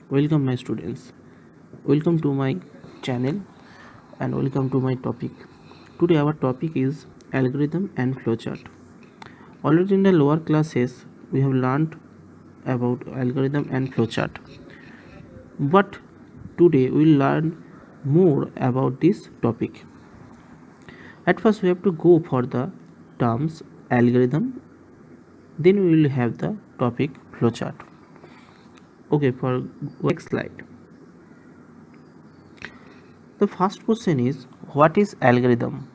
Welcome, my students. Welcome to my channel and welcome to my topic. Today, our topic is algorithm and flowchart. Already in the lower classes, we have learned about algorithm and flowchart, but today we will learn more about this topic. At first, we have to go for the terms algorithm, then we will have the topic flowchart. Okay, for next slide. The first question is, what is algorithm?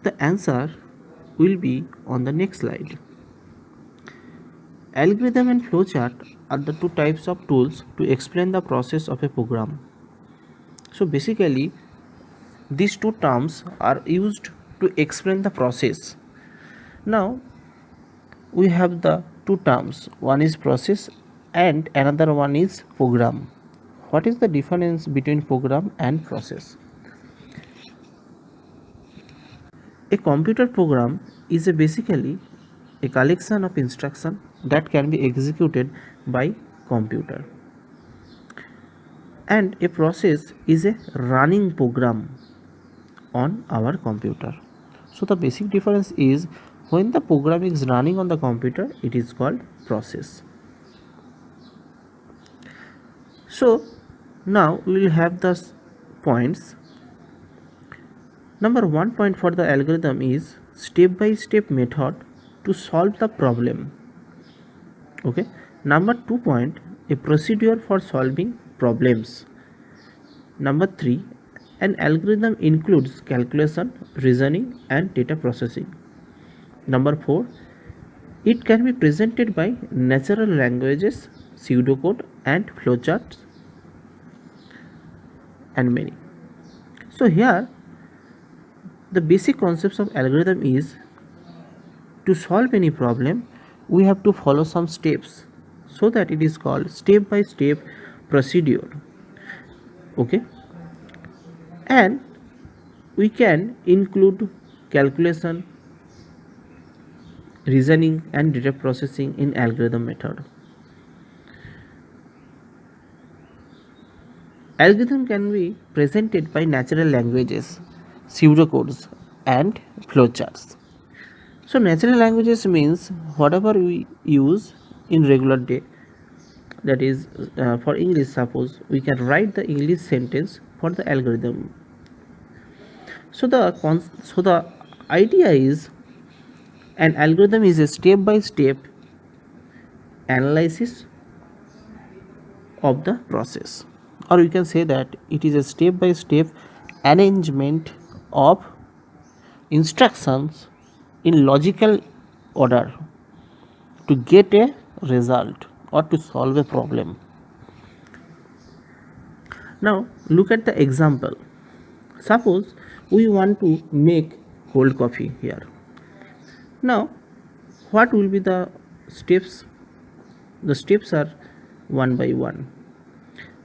The answer will be on the next slide. Algorithm and flowchart are the two types of tools to explain the process of a program. So basically, these two terms are used to explain the process. Now we have the two terms, one is process and another one is program. What is the difference between program and process? A computer program is basically a collection of instructions that can be executed by computer, and a process is a running program on our computer. So the basic difference is, when the program is running on the computer, it is called process. So now we will have the points. Number 1 point for the algorithm is step by step method to solve the problem. Okay. Number 2 point, a procedure for solving problems. Number 3, an algorithm includes calculation, reasoning and data processing. Number 4, it can be presented by natural languages, pseudocode and flowcharts and many. So here the basic concepts of algorithm is, to solve any problem we have to follow some steps, so that it is called step by step procedure. Okay. And we can include calculation, reasoning and data processing in algorithm method. Algorithm can be presented by natural languages, pseudocodes and flowcharts. So natural languages means whatever we use in regular day, that is for English, suppose we can write the English sentence for the algorithm. So the idea is, an algorithm is a step by step analysis of the process, or we can say that it is a step by step arrangement of instructions in logical order to get a result or to solve a problem. Now look at the example. Suppose we want to make cold coffee here. Now what will be the steps? The steps are one by one.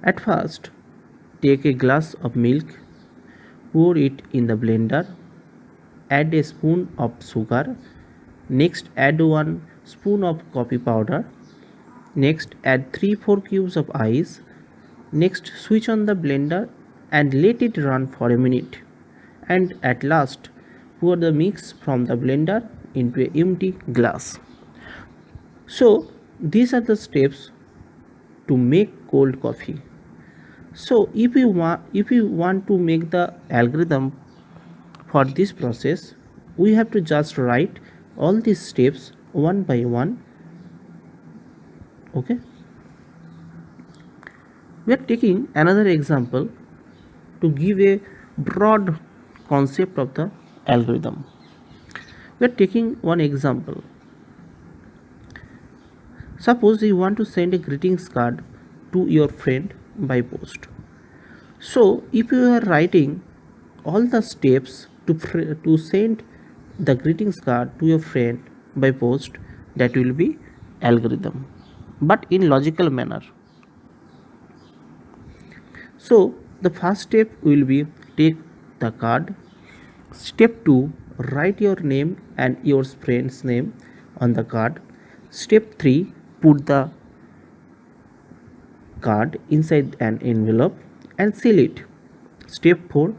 At first, take a glass of milk, pour it in the blender, add a spoon of sugar, next add 1 spoon of coffee powder, next add 3-4 cubes of ice, next switch on the blender and let it run for a minute, and at last pour the mix from the blender into an empty glass. So these are the steps to make cold coffee. So if we want to make the algorithm for this process, we have to just write all these steps one by one. Okay. We are taking another example to give a broad concept of the algorithm. We are taking one example. Suppose you want to send a greetings card to your friend by post. So if you are writing all the steps to send the greetings card to your friend by post, that will be algorithm, but in logical manner. So the first step will be, take the card. Step 2, write your name and your friend's name on the card. Step 3, put the card inside an envelope and seal it. Step 4,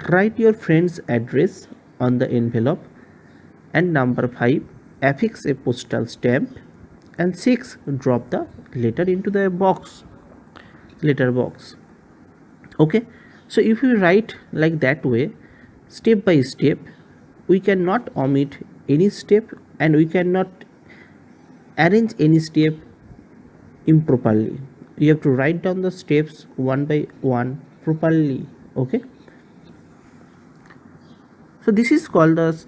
write your friend's address on the envelope. And number 5, affix a postal stamp. And 6, drop the letter into the letter box. Okay, so if we write like that way, step by step, we cannot omit any step and we cannot arrange any step improperly. You have to write down the steps one by one properly. Okay, so this is called the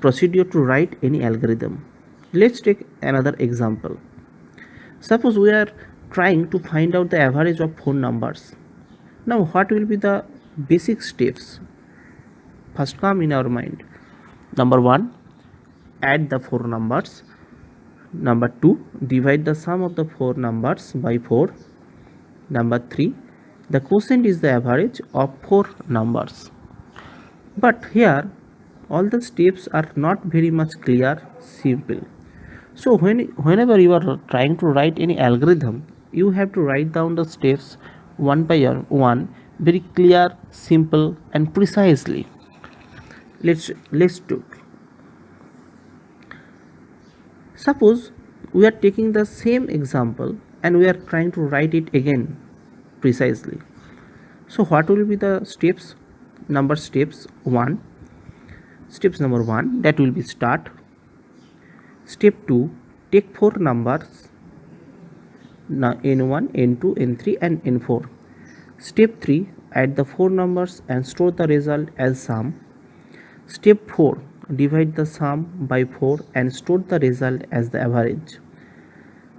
procedure to write any algorithm. Let's take another example. Suppose we are trying to find out the average of four numbers. Now what will be the basic steps first come in our mind? Number 1, add the four numbers. Number 2, divide the sum of the four numbers by 4. Number 3, the quotient is the average of four numbers. But here all the steps are not very much clear, simple. So whenever you are trying to write any algorithm, you have to write down the steps one by one, very clear, simple and precisely. Let's do. Suppose we are taking the same example and we are trying to write it again precisely. So what will be the steps? Steps 1. Steps number 1, that will be start. Step 2, take four numbers n1, n2, n3 and n4. Step 3, add the four numbers and store the result as sum. Step 4, divide the sum by 4 and store the result as the average.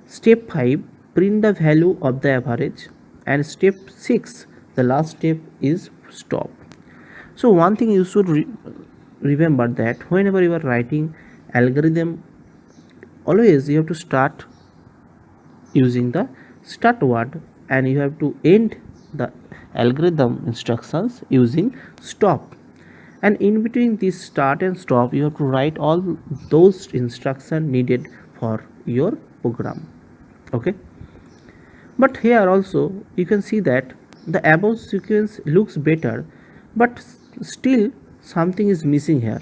Step 5, print the value of the average. And step 6, the last step is stop. So one thing you should remember that whenever you are writing algorithm, always you have to start using the start word and you have to end the algorithm instructions using stop. And in between this start and stop, you have to write all those instructions needed for your program. Okay, but here also you can see that the above sequence looks better, but still something is missing here.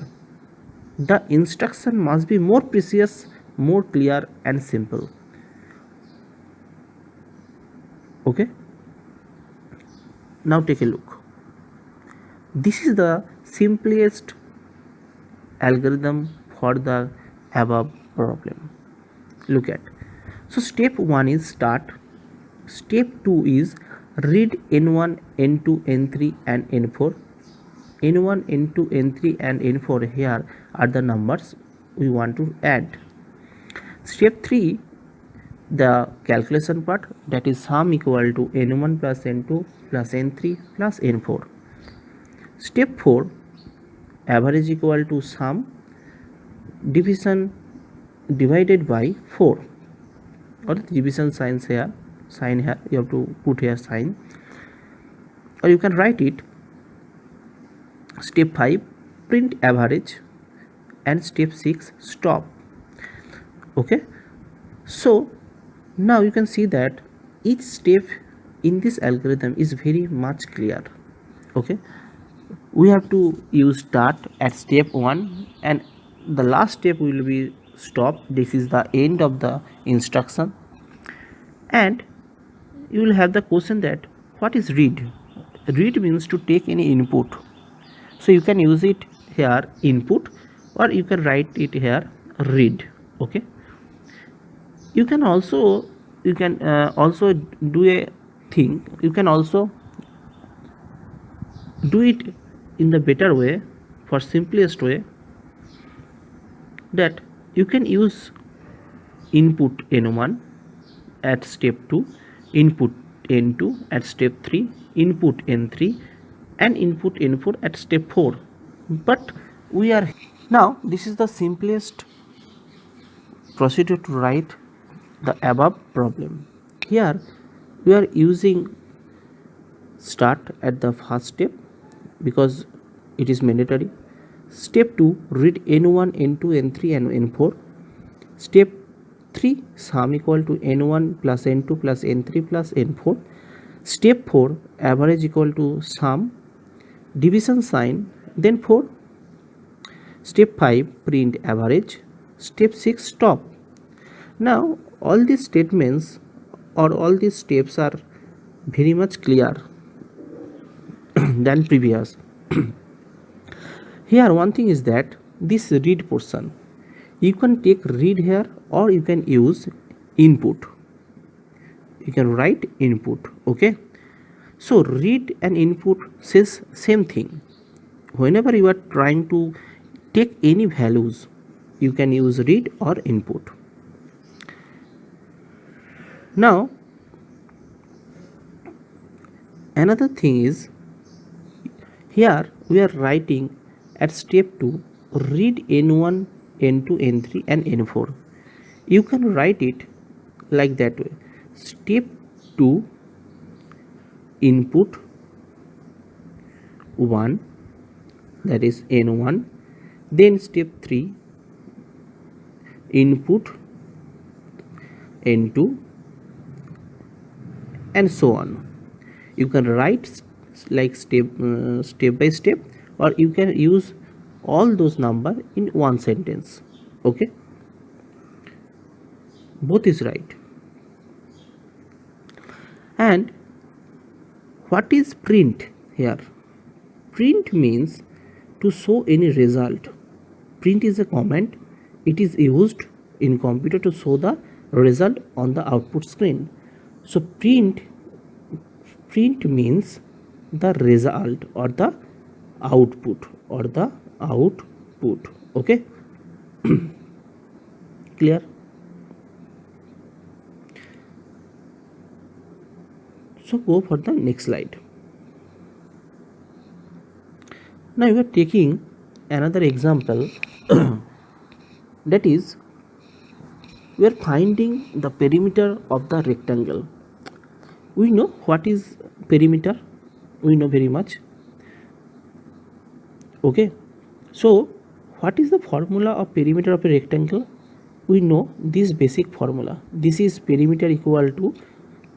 The instruction must be more precise, more clear and simple. Okay, now take a look. This is the simplest algorithm for the above problem. Look at. So step 1 is start. Step 2 is read n1, n2, n3 and n4. n1, n2, n3 and n4 here are the numbers we want to add. Step 3, the calculation part, that is sum equal to n1 plus n2 plus n3 plus n4. Step 4, average equal to sum division divided by 4, or division sign here you have to put here sign, or you can write it. Step 5, print average. And step 6, stop. Okay, so now you can see that each step in this algorithm is very much clear. Okay, we have to use start at step 1 and the last step will be stop. This is the end of the instruction. And you will have the question that what is read? Read means to take any input, so you can use it here input, or you can write it here read. Okay, you can also do a thing. You can also do it in the better way, for simplest way, that you can use input n1 at step 2, input n2 at step 3, input n3 and input n4 at step 4. But we are now, this is the simplest procedure to write the above problem. Here we are using start at the first step because it is mandatory. Step 2, read n1, n2, n3 and n4. Step 3, sum equal to n1 plus n2 plus n3 plus n4. Step 4, average equal to sum, division sign, then 4. Step 5, print average. Step 6, stop. Now all these statements or all these steps are very much clear than previous. Here one thing is that this read portion, you can take read here or you can use input. You can write input. Okay, so read and input says same thing. Whenever you are trying to take any values, you can use read or input. Now another thing is, here we are writing at step 2 read n1, n2, n3 and n4. You can write it like that way. Step 2 input 1, that is n1, then step 3 input n2 and so on. You can write like step by step, or you can use all those number in one sentence. Okay, both is right. And what is print here? Print means to show any result. Print is a command. It is used in computer to show the result on the output screen. So print means the result or the output Okay, clear? So go for the next slide. Now we are taking another example that is, we are finding the perimeter of the rectangle. We know what is perimeter, we know very much. Okay, so what is the formula of perimeter of a rectangle? We know this basic formula. This is perimeter equal to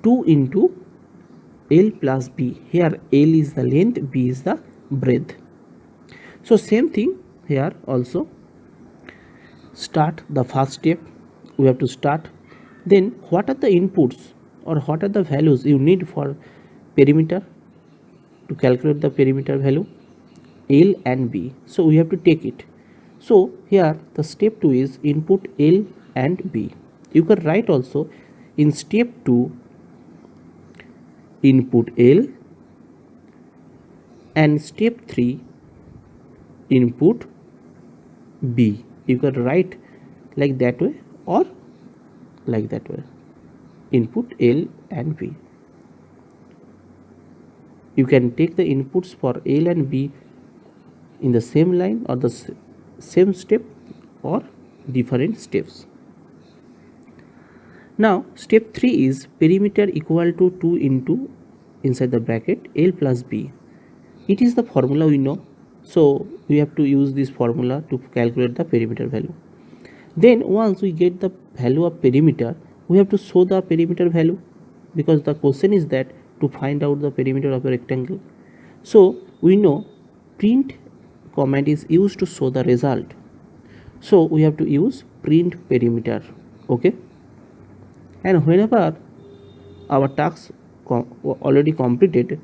2 into L plus B. Here L is the length, B is the breadth. So same thing here also. Start the first step, we have to start. Then what are the inputs or what are the values you need for perimeter to calculate the perimeter value? L and B. So we have to take it. So here the step 2 is input L and B. You can write also in step 2 input L and step 3 input B. You can write like that way or like that way, input L and B. You can take the inputs for L and B in the same line or the same step or different steps. Now step 3 is perimeter equal to 2 into inside the bracket L plus B. It is the formula we know, so we have to use this formula to calculate the perimeter value. Then once we get the value of perimeter, we have to show the perimeter value, because the question is that to find out the perimeter of a rectangle. So we know print command is used to show the result, so we have to use print perimeter. Okay, and whenever our task already completed,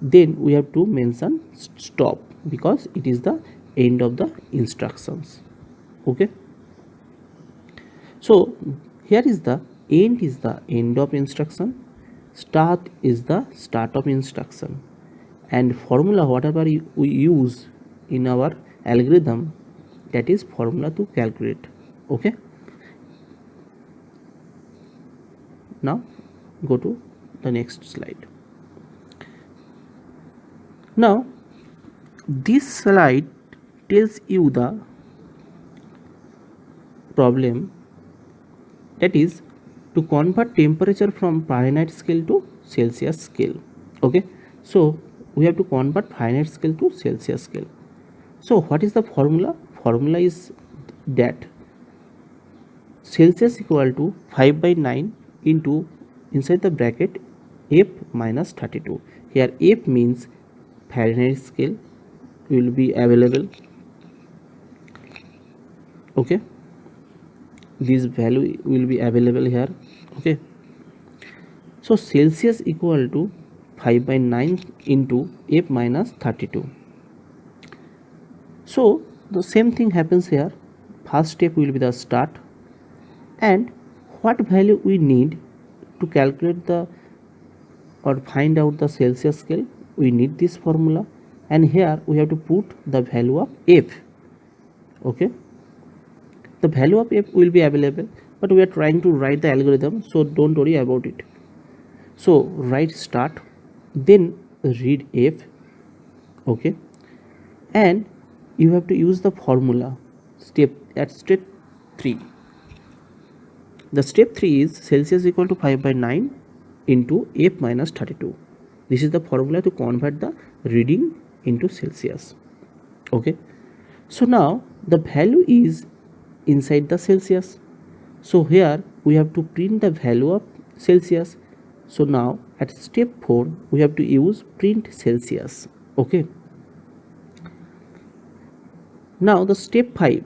then we have to mention stop, because it is the end of the instructions. Okay, so here is the end of instruction, start is the start of instruction, and formula whatever we use in our algorithm, that is formula to calculate. Okay, now go to the next slide. Now this slide tells you the problem, that is to convert temperature from Fahrenheit scale to Celsius scale. Okay, so we have to convert Fahrenheit scale to Celsius scale. So what is the formula? Formula is that Celsius equal to 5 by 9 into inside the bracket F minus 32. Here F means Fahrenheit scale will be available. Okay, this value will be available here. Okay, so Celsius equal to 5 by 9 into F minus 32. So the same thing happens here. First step will be the start, and what value we need to calculate the or find out the Celsius scale. We need this formula, and here we have to put the value of F. Okay, the value of F will be available, but we are trying to write the algorithm, so don't worry about it. So write start, then read F. Okay, and you have to use the formula step 3. The step 3 is Celsius equal to 5 by 9 into F minus 32. This is the formula to convert the reading into Celsius. Okay, so now the value is inside the Celsius. So here we have to print the value of Celsius. So now at step 4 we have to use print Celsius. Okay, now the step 5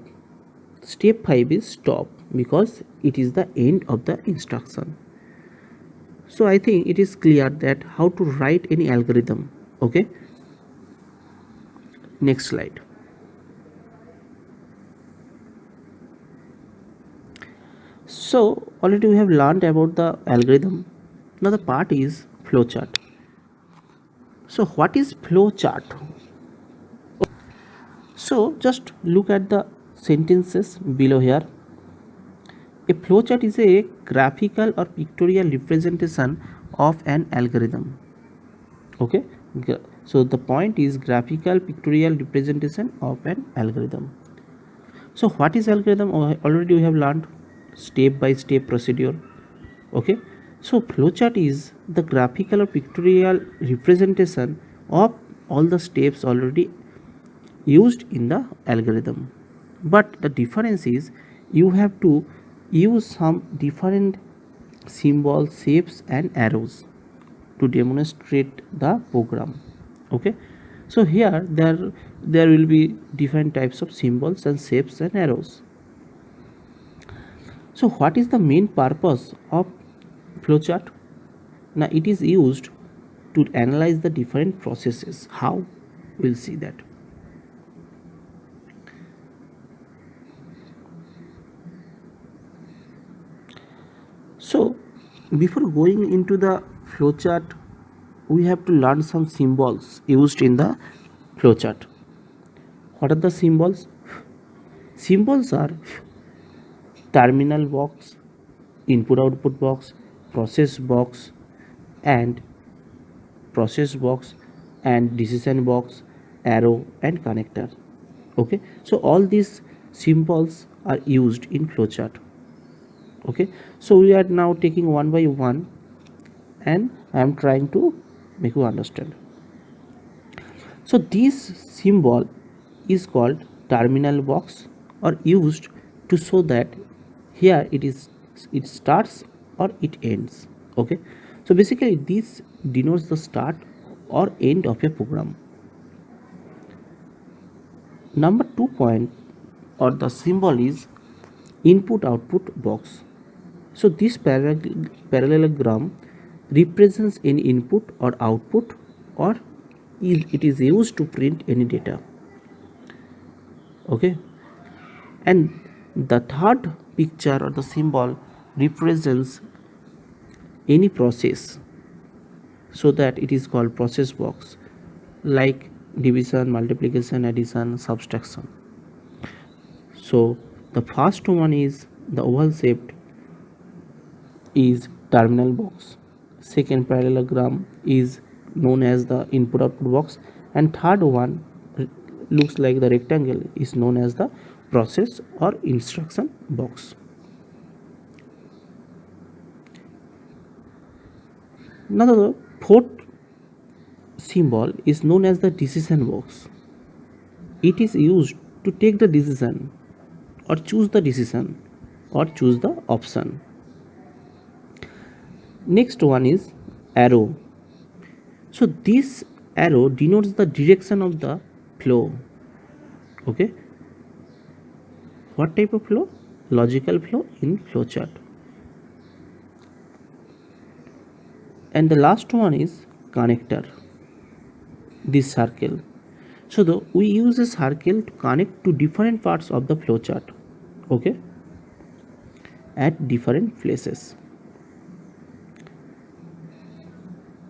is stop, because it is the end of the instruction. So I think it is clear that how to write any algorithm. Okay, next slide. So already we have learned about the algorithm. Now the part is flowchart. So what is flowchart? So just look at the sentences below here. A flowchart is a graphical or pictorial representation of an algorithm. Okay, so the point is graphical pictorial representation of an algorithm. So what is algorithm? Already we have learned step by step procedure. Okay, so flowchart is the graphical or pictorial representation of all the steps already used in the algorithm, but the difference is you have to use some different symbols, shapes and arrows to demonstrate the program. Okay, so here there will be different types of symbols and shapes and arrows. So what is the main purpose of flowchart? Now it is used to analyze the different processes. How? We'll see that. So before going into the flowchart, we have to learn some symbols used in the flowchart. What are the symbols? Symbols are terminal box, input output box, process box and decision box, arrow and connector. Okay, so all these symbols are used in flowchart. Okay, so we are now taking one by one and I am trying to make you understand. So this symbol is called terminal box, or used to show that here it starts or it ends. Okay, so basically this denotes the start or end of a program. Number 2 point or the symbol is input output box. So this parallelogram represents any input or output, or it is used to print any data. Okay, and the third picture or the symbol represents any process, so that it is called process box, like division, multiplication, addition, subtraction. So the first one is the oval shaped is terminal box, second parallelogram is known as the input output box, and third one looks like the rectangle is known as the process or instruction box. Now the fourth symbol is known as the decision box. It is used to take the decision or choose the decision. or choose the option. Next one is arrow. So this arrow denotes the direction of the flow. Okay, what type of flow? Logical flow in flowchart. And the last one is connector, this circle. So we use a circle to connect to different parts of the flowchart, okay, at different places.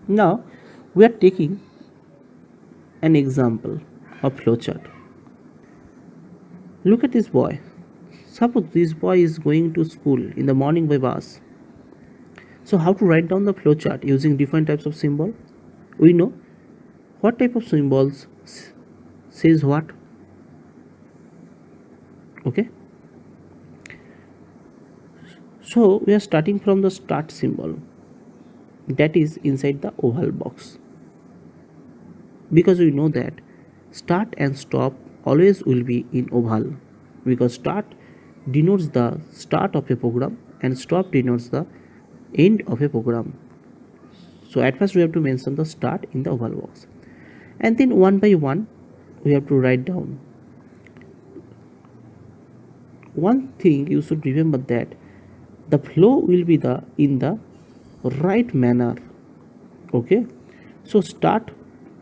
Now we are taking an example of flowchart. Look at this boy. Suppose this boy is going to school in the morning by bus. So how to write down the flowchart using different types of symbol? We know what type of symbols says what. Okay. So we are starting from the start symbol, that is inside the oval box, because we know that start and stop always will be in oval, because start denotes the start of a program and stop denotes the end of a program. So at first we have to mention the start in the oval box, and then one by one we have to write down. One thing you should remember, that the flow will be the in the right manner. Okay, so start,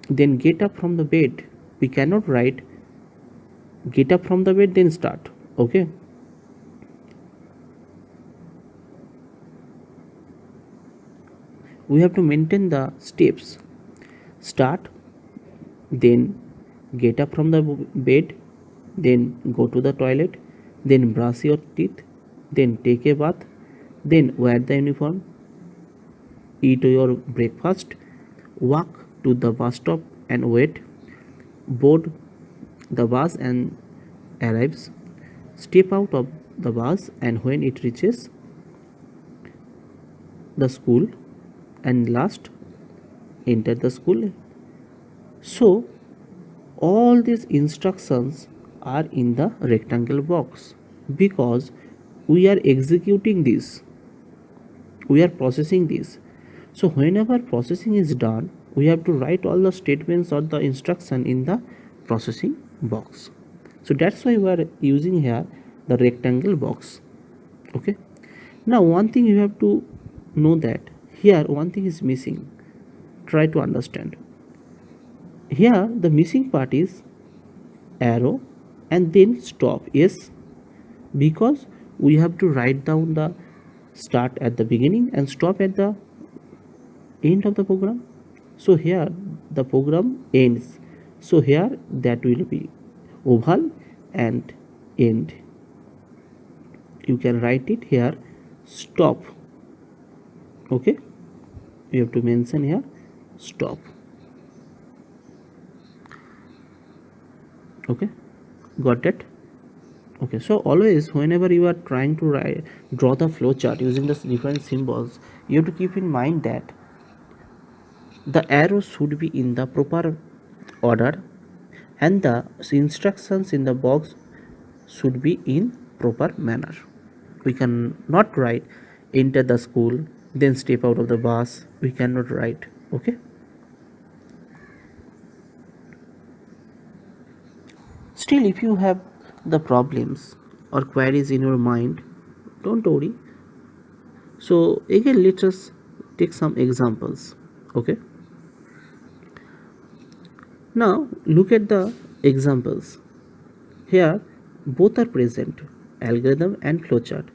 then get up from the bed. We cannot write get up from the bed then start. Okay, we have to maintain the steps. Start, then get up from the bed, then go to the toilet, then brush your teeth, then take a bath, then wear the uniform, eat your breakfast, walk to the bus stop and wait, board the bus and arrives, step out of the bus, and when it reaches the school, and last enter the school. So all these instructions are in the rectangle box, because we are executing this, we are processing this. So whenever processing is done, we have to write all the statements or the instruction in the processing box. So that's why we are using here the rectangle box. Okay, now one thing you have to know, that here one thing is missing. Try to understand. Here the missing part is arrow and then stop. Yes, because we have to write down the start at the beginning and stop at the end of the program. So here the program ends, so here that will be oval and end. You can write it here stop. Okay, you have to mention here stop. Okay, got it? Okay, so always whenever you are trying to draw the flow chart using the different symbols, you have to keep in mind that the arrows should be in the proper order and the instructions in the box should be in proper manner. We cannot write enter the school then step out of the bus. We cannot write. Okay, still if you have the problems or queries in your mind, don't worry. So again let us take some examples. Okay, now look at the examples. Here both are present, algorithm and flowchart.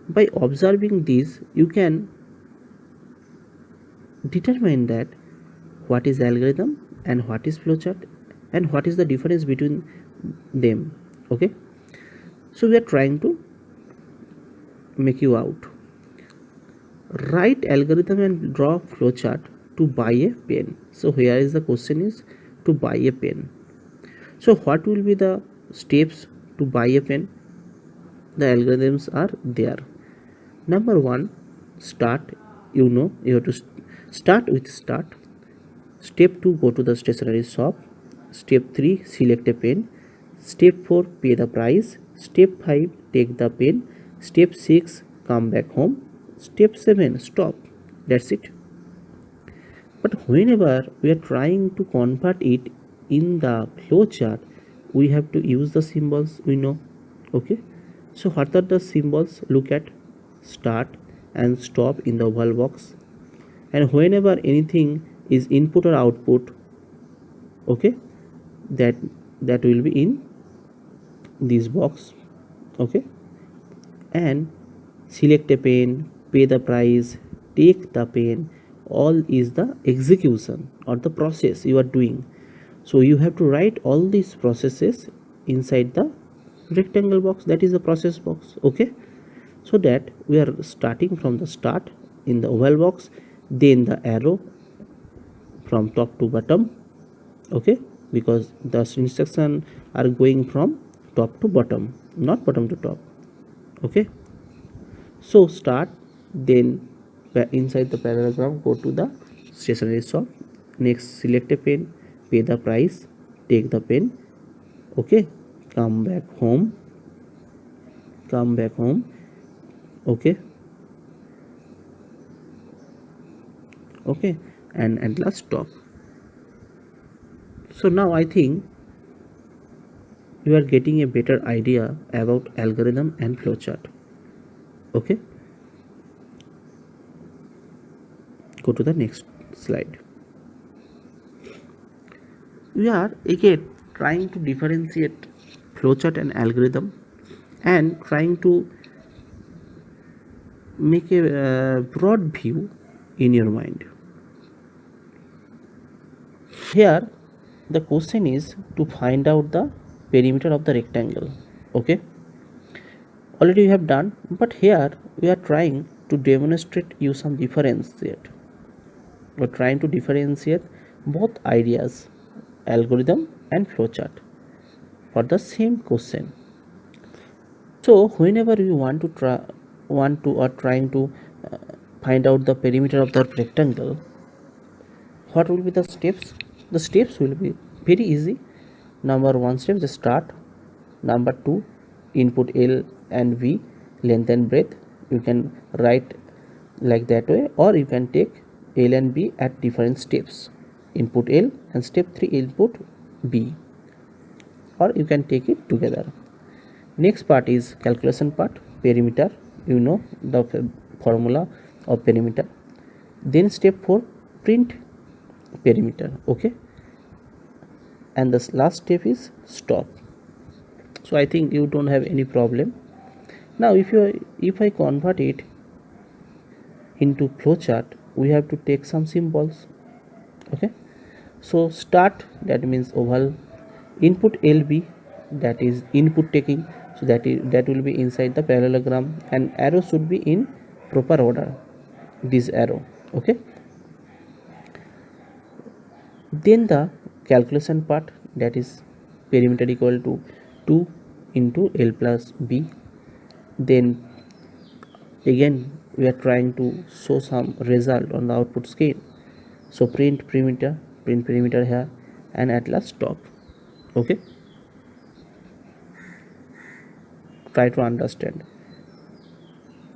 By observing these, you can determine that what is algorithm and what is flowchart and what is the difference between them. Okay, so we are trying to make you out. Write algorithm and draw flowchart to buy a pen. So here is the question is to buy a pen. So what will be the steps to buy a pen? The algorithms are there. Number one, start. You know, you have to start with start. Step 2, go to the stationery shop. Step 3, select a pen. Step 4, pay the price. Step 5, take the pen. Step 6, come back home. Step 7, stop. That's it. But whenever we are trying to convert it in the flowchart, we have to use the symbols we know. Okay. So what are the symbols? Look at start and stop in the oval box. And whenever anything is input or output, okay, that will be in this box. Okay. And select a pen, pay the price, take the pen, all is the execution or the process you are doing. So you have to write all these processes inside the rectangle box, that is the process box. Okay, so that we are starting from the start in the oval box, then the arrow from top to bottom. Okay, because the instruction are going from top to bottom, not bottom to top. Okay, so start, then inside the parallelogram go to the stationery shop. Next select a pen, pay the price, take the pen. Okay, come back home, come back home. Okay, okay, and at last stop. So now I think you are getting a better idea about algorithm and flowchart. Okay, go to the next slide. We are again trying to differentiate flowchart and algorithm and trying to make a broad view in your mind. Here the question is to find out the perimeter of the rectangle. Okay, already you have done, but here we are trying to demonstrate you some differentiate. We're trying to differentiate both ideas, algorithm and flowchart, for the same question. So whenever you want to trying to uh, find out the perimeter of the rectangle, what will be the steps? The steps will be very easy. Number one step, the start. Number two, input L and V, length and breadth. You can write like that way, or you can take L and B at different steps. Input L and step 3 input B, or you can take it together. Next part is calculation part, perimeter. You know the formula of perimeter. Then step 4, print perimeter. Okay, and the last step is stop. So I think you don't have any problem. Now if I convert it into flowchart, we have to take some symbols. Okay, so start, that means oval. Input LB, that is input taking, so that will be inside the parallelogram, and arrow should be in proper order, this arrow. Okay, then the calculation part, that is perimeter equal to 2 into L plus B. Then again we are trying to show some result on the output screen, so print perimeter here, and at last stop. Okay, try to understand.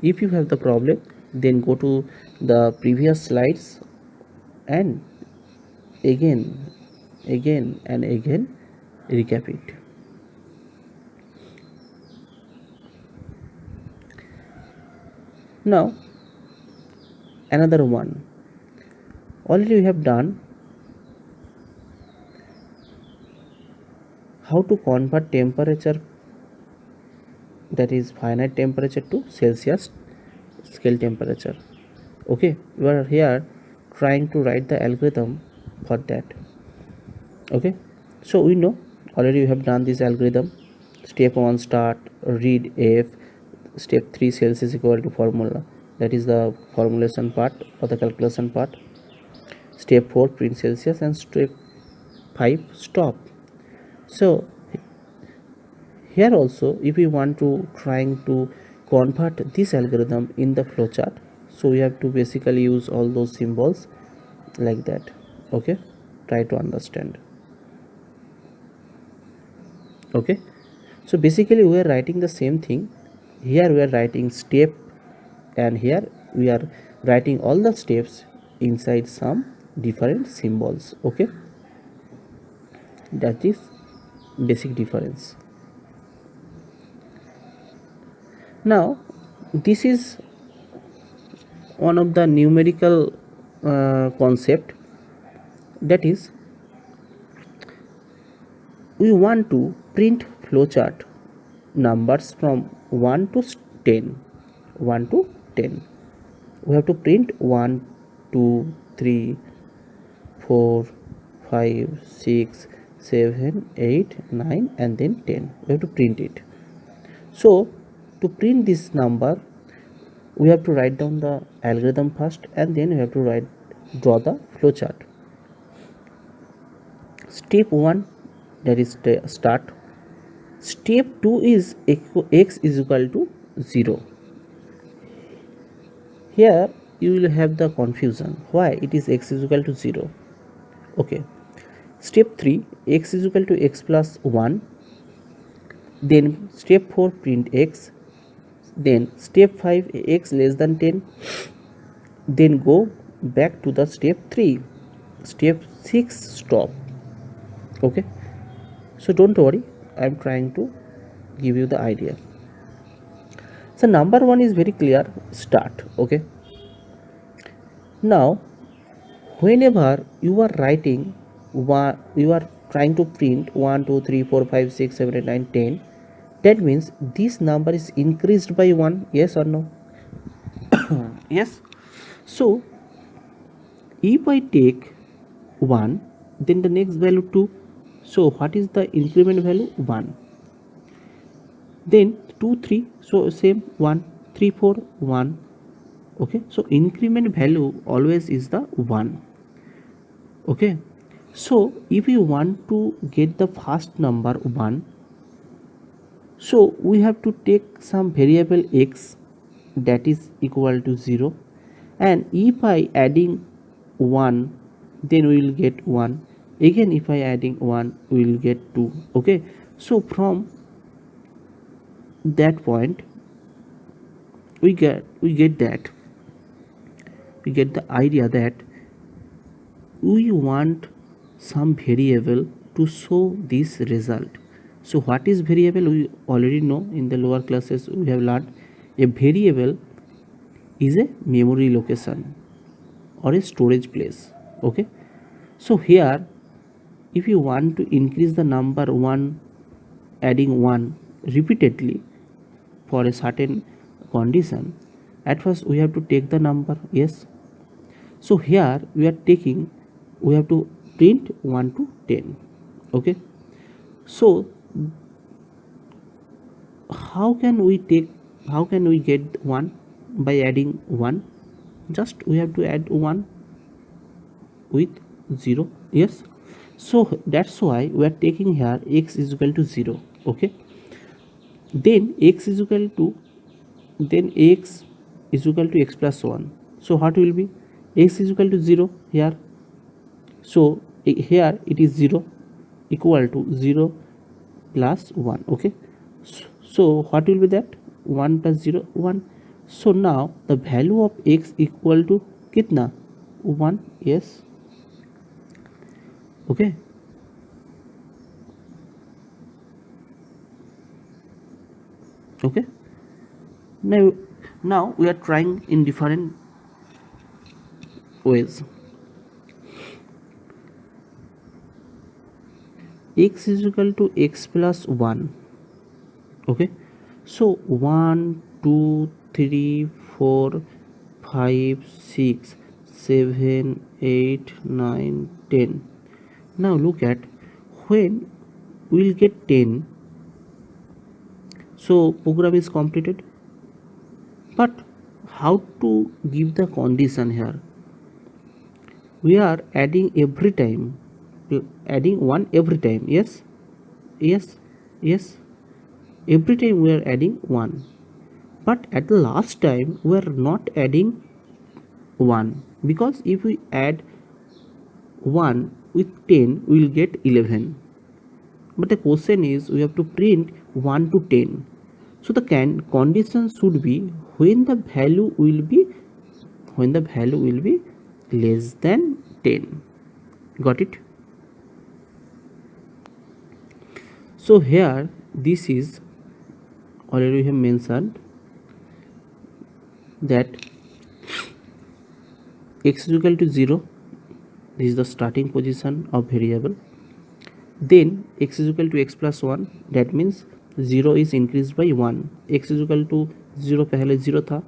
If you have the problem, then go to the previous slides and again and again recap it. Now another one, already we have done how to convert temperature, that is finite temperature, to Celsius scale temperature. Okay, we are here trying to write the algorithm for that. Okay, so we know already we have done this algorithm. Step 1 start, read F. Step 3 Celsius equal to formula, that is the formulation part or the calculation part. Step 4 print Celsius, and step 5 stop. So here also if we want to trying to convert this algorithm in the flowchart, so we have to basically use all those symbols like that. Okay, try to understand. Okay, so basically we are writing the same thing here we are writing step, and here we are writing all the steps inside some different symbols. Okay, that is basic difference. Now this is one of the numerical concept, that is, we want to print flowchart numbers from 1 to 10. 1 to 10, we have to print 1 2 3 4 5 6 7 8 9 and then 10. We have to print it. So to print this number, we have to write down the algorithm first, and then we have to draw the flowchart. Step 1, that is start. Step 2 is x is equal to 0. Here you will have the confusion why it is x is equal to 0. Okay, step 3, x is equal to x plus 1. Then step 4, print x. Then step 5, x less than 10. Then go back to the step 3. Step 6, stop. Okay, so don't worry, I am trying to give you the idea. So number 1 is very clear, start. Okay, now whenever you are writing one, you are trying to print 1 2 3 4 5 6 7 8 9 10, that means this number is increased by 1, yes or no? Yes. So if I take 1, then the next value 2. So what is the increment value? 1. Then 2 3, so same 1 3 4 1. Okay, so increment value always is the 1. Okay, so if you want to get the first number 1, so we have to take some variable x that is equal to 0, and if I adding 1, then we will get 1. Again if I adding 1, we will get 2. Okay, so from that point we get the idea that we want some variable to show this result. So what is variable? We already know, in the lower classes we have learned a variable is a memory location or a storage place. Okay, so here if you want to increase the number 1, adding 1 repeatedly for a certain condition, at first we have to take the number, yes. So here we have to print 1 to 10. Okay, so how can we get 1? By adding 1, just we have to add 1 with 0, yes. So that's why we are taking here x is equal to 0. Okay, then x is equal to x plus 1. So what will be? X is equal to 0 here, so here it is 0, equal to 0 plus 1. Okay, so what will be that? 1 plus 0 1. So now the value of x equal to kitna? 1, yes. Okay, okay, now we are trying in different ways. X is equal to x plus 1. Okay, so 1 2 3 4 5 6 7 8 9 10. Now look at, when we'll get 10, so program is completed. But how to give the condition here? We are adding every time, adding 1 every time, yes, yes, yes, every time we are adding 1. But at the last time we are not adding 1, because if we add 1 with 10 we will get 11. But the question is we have to print 1 to 10. So the condition should be when the value will be less than 10. Got it? So here this is already we have mentioned that x is equal to 0. This is the starting position of variable. Then x is equal to x plus 1, that means 0 is increased by 1. x is equal to 0 पहले 0 था.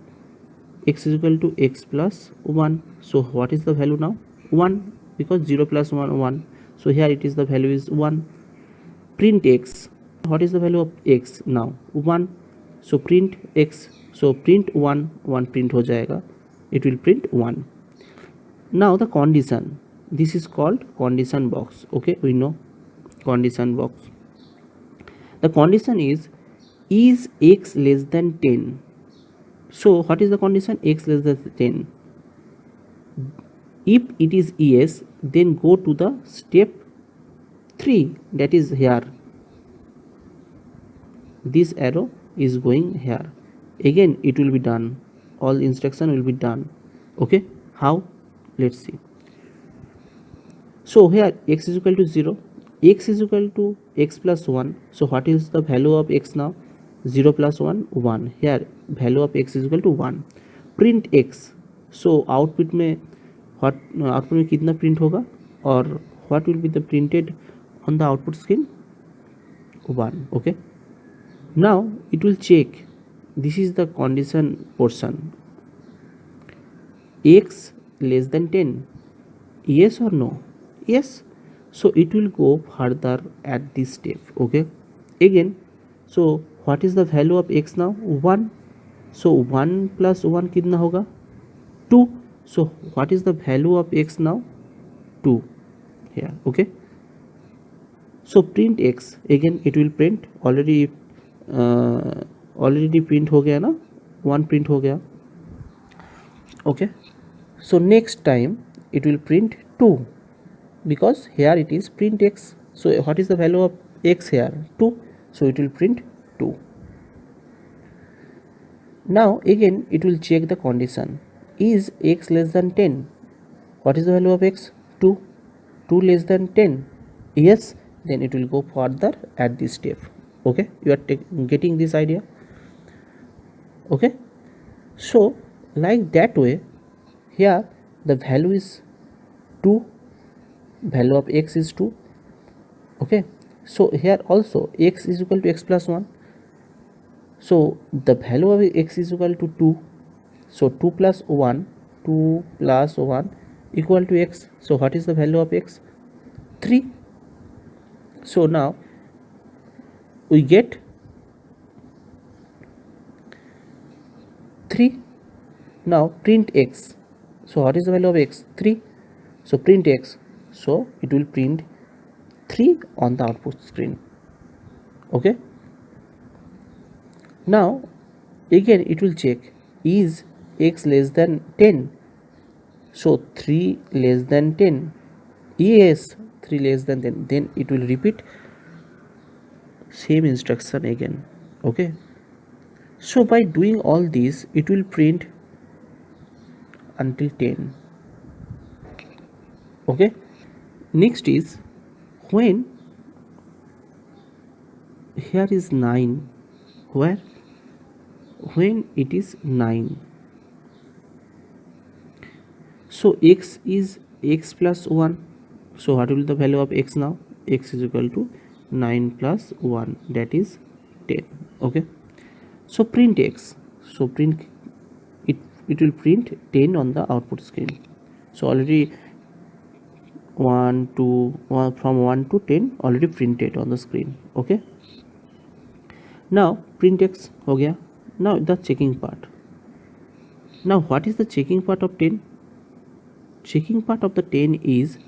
x is equal to x plus 1. So what is the value now? 1, because 0 plus 1 1. So here it is, the value is 1. Print x. What is the value of x now? 1. So print x. So print 1 1 print हो जाएगा. It will print 1. Now the condition. This is called condition box. Okay, we know condition box. The condition is x less than 10? So what is the condition? X less than 10. If it is yes, then go to the step 3, that is here. This arrow is going here. Again it will be done. All instruction will be done. Okay, how? Let's see. So here x is equal to 0, x is equal to x plus 1. So what is the value of x now? 0 plus 1 1. Here value of x is equal to 1. Print x. So output में कितना print होगा, और what will be the printed on the output screen? 1. Okay, now it will check. This is the condition portion. X less than 10, yes or no? Yes. So it will go further at this step. Okay, again, so what is the value of x now? 1. So 1 plus 1 कितना होगा? 2. So what is the value of x now? 2 here. Okay, so print x. Again it will print. Already print हो गया ना, 1 print हो गया. Okay, so next time it will print 2, because here it is print x. So what is the value of x here? 2. So it will print 2. Now again it will check the condition. Is x less than 10? What is the value of x? 2. 2 less than 10? Yes. Then it will go further at this step. Okay, you are getting this idea? Okay, so like that way, here the value is 2, value of x is 2. Okay, so here also x is equal to x plus 1. So the value of x is equal to 2. So 2 plus 1 equal to x. So what is the value of x? 3. So now we get 3. Now print x. So what is the value of x? 3. So print x. So it will print 3 on the output screen. Okay, now again it will check, is x less than 10? So 3 less than 10? Yes, 3 less than 10. Then it will repeat same instruction again. Okay, so by doing all this it will print until 10. Okay, next is when here is 9. Where? When it is 9. So x is x plus 1. So what will be the value of x now? X is equal to 9 plus 1, that is 10. Okay, so print x. So print it will print 10 on the output screen. So already 1 to 1, from 1 to 10 already printed on the screen. Okay, now print x हो गया. Now the checking part. Now what is the checking part of 10? Checking part of the 10 is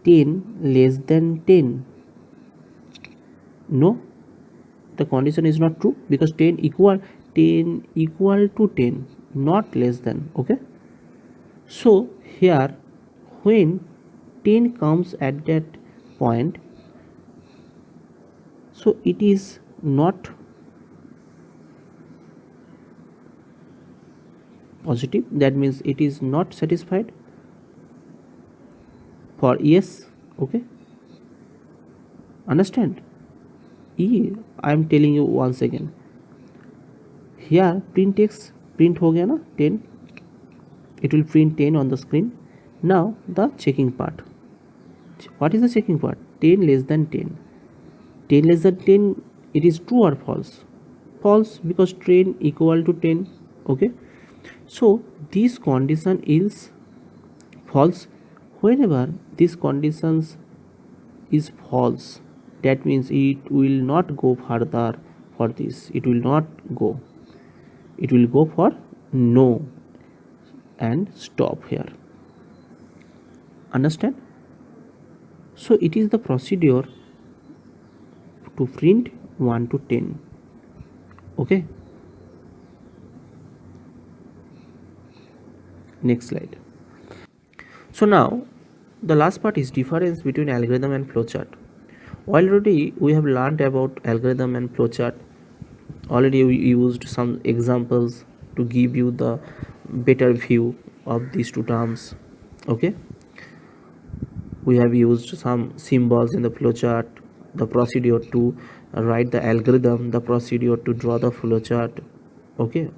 10 less than 10? No, the condition is not true, because 10 equal to 10, not less than. Okay, so here when 10 comes at that point, so it is not positive, that means it is not satisfied. For yes, okay, understand. E, I am telling you once again, here print x print हो गया ना 10, it will print 10 on the screen. Now the checking part. What is the checking part? 10 less than 10. 10 less than 10, it is true or false? False, because 10 equal to 10. Okay, so this condition is false. Whenever this conditions is false, that means it will not go further. For this, it will not go, it will go for no and stop here. Understand? So it is the procedure to print 1 to 10. Okay, next slide. So now the last part is difference between algorithm and flowchart. Already we have learned about algorithm and flowchart. Already we used some examples to give you the better view of these two terms. Okay, we have used some symbols in the flowchart, the procedure to write the algorithm, the procedure to draw the flowchart. Okay,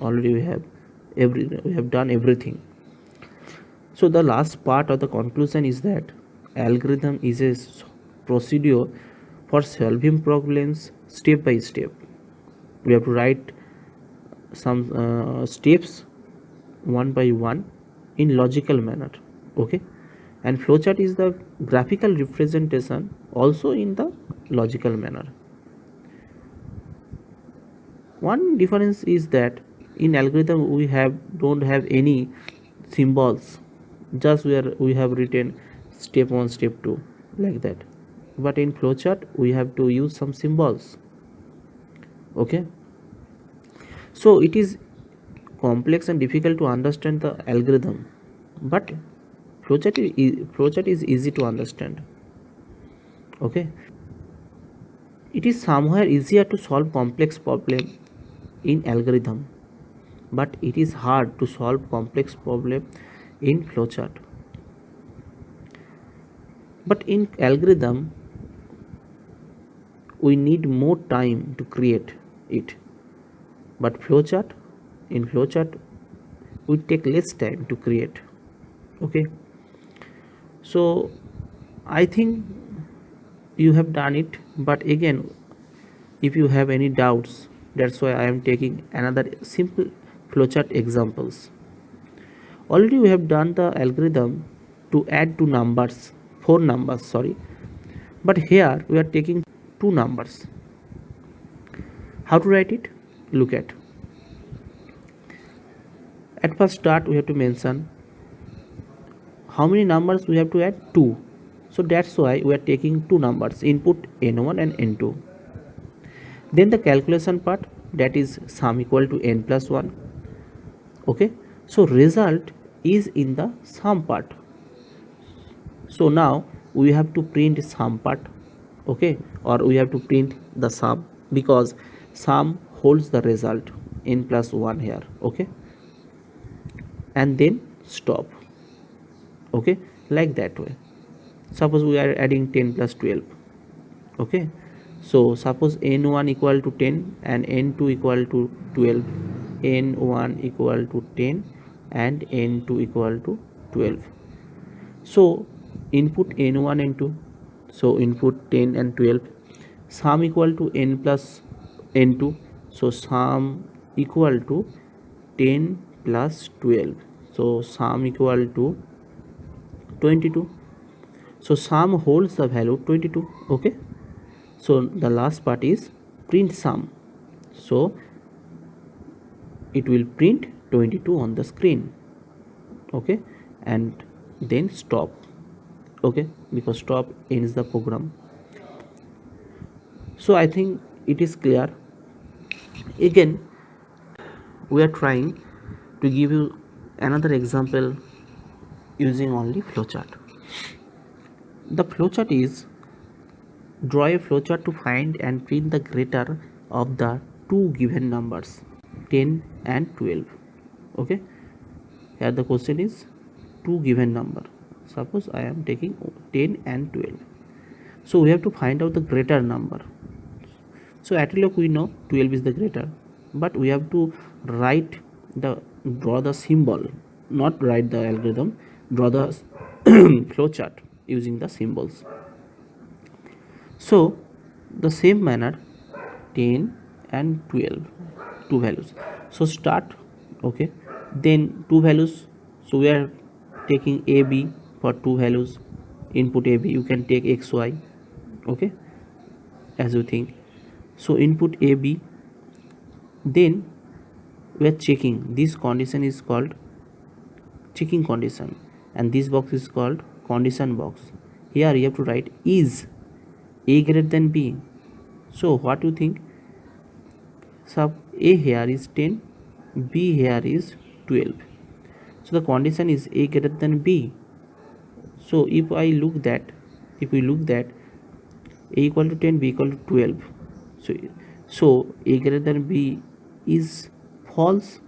already we have done everything. So the last part of the conclusion is that algorithm is a procedure for solving problems step by step. We have to write some steps one by one in logical manner. Okay, and flowchart is the graphical representation also in the logical manner. One difference is that in algorithm we don't have any symbols, just we have written step 1 step 2 like that, but in flowchart we have to use some symbols. Okay, so it is complex and difficult to understand the algorithm, but flowchart is easy to understand. Okay, it is somewhere easier to solve complex problem in algorithm, but it is hard to solve complex problem in flowchart. But in algorithm we need more time to create it, but flowchart will take less time to create. Okay, so I think you have done it, but again if you have any doubts, that's why I am taking another simple flowchart examples. Already we have done the algorithm to add four numbers, sorry, but here we are taking two numbers. How to write it? Look at first start we have to mention how many numbers we have to add. 2. So that's why we are taking two numbers, input n1 and n2. Then the calculation part, that is sum equal to n plus 1. Okay, so result is in the sum part. So now we have to print sum part. Okay, or we have to print the sum, because sum holds the result n plus 1 here. Okay, and then stop. Okay, like that way. Suppose we are adding 10 plus 12. Okay, so suppose n1 equal to 10 and n2 equal to 12, n1 equal to 10 and n2 equal to 12. So input n1 and 2, so input 10 and 12, sum equal to n plus n2, so sum equal to 10 plus 12, so sum equal to 22. So sum holds the value 22. Okay, so the last part is print sum, so it will print 22 on the screen. Okay, and then stop. Okay, because stop ends the program. So I think it is clear. Again we are trying to give you another example using only flowchart. The flowchart is draw a flowchart to find and print the greater of the two given numbers 10 and 12. Okay, here the question is two given number. Suppose I am taking 10 and 12. So we have to find out the greater number. So at log we know 12 is the greater, but we have to write the draw the symbol, not write the algorithm, draw the flowchart using the symbols. So the same manner 10 and 12, two values. So start, okay, then two values. So we are taking a b for two values, input a b, you can take x y, okay, as you think. So input a b, then we are checking, this condition is called checking condition and this box is called condition box. Here you have to write is a greater than b. So what you think? Sub a here is 10, b here is 12. So the condition is a greater than b. So if we look that a equal to 10, b equal to 12. So a greater than b is false.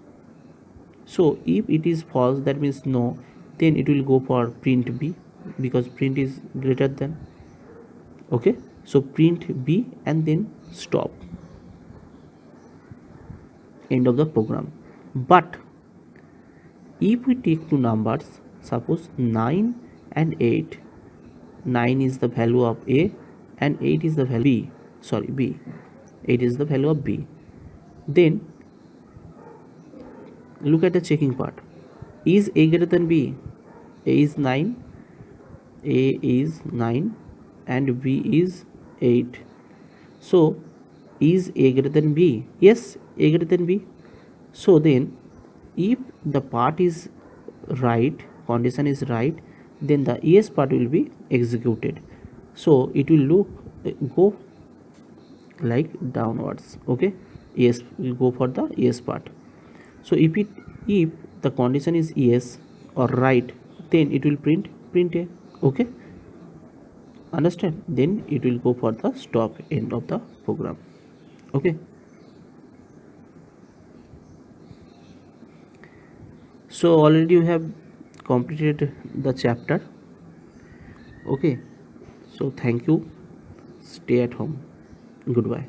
So if it is false, that means no, then it will go for print b because print is greater than. Okay, so print b and then stop, end of the program. But if we take two numbers, suppose 9 and 8, 9 is the value of a and 8 is the value b, 8 is the value of b, then look at the checking part. Is a greater than b? A is 9, a is 9 and b is 8. So is a greater than b? Yes, a greater than b. So then if the part is right, condition is right, then the yes part will be executed. So it will go like downwards. Okay, yes, will go for the yes part. So if the condition is yes or right, then it will print a. Okay, understand? Then it will go for the stop, end of the program. Okay, so already you have completed the chapter. Okay, so thank you, stay at home, goodbye.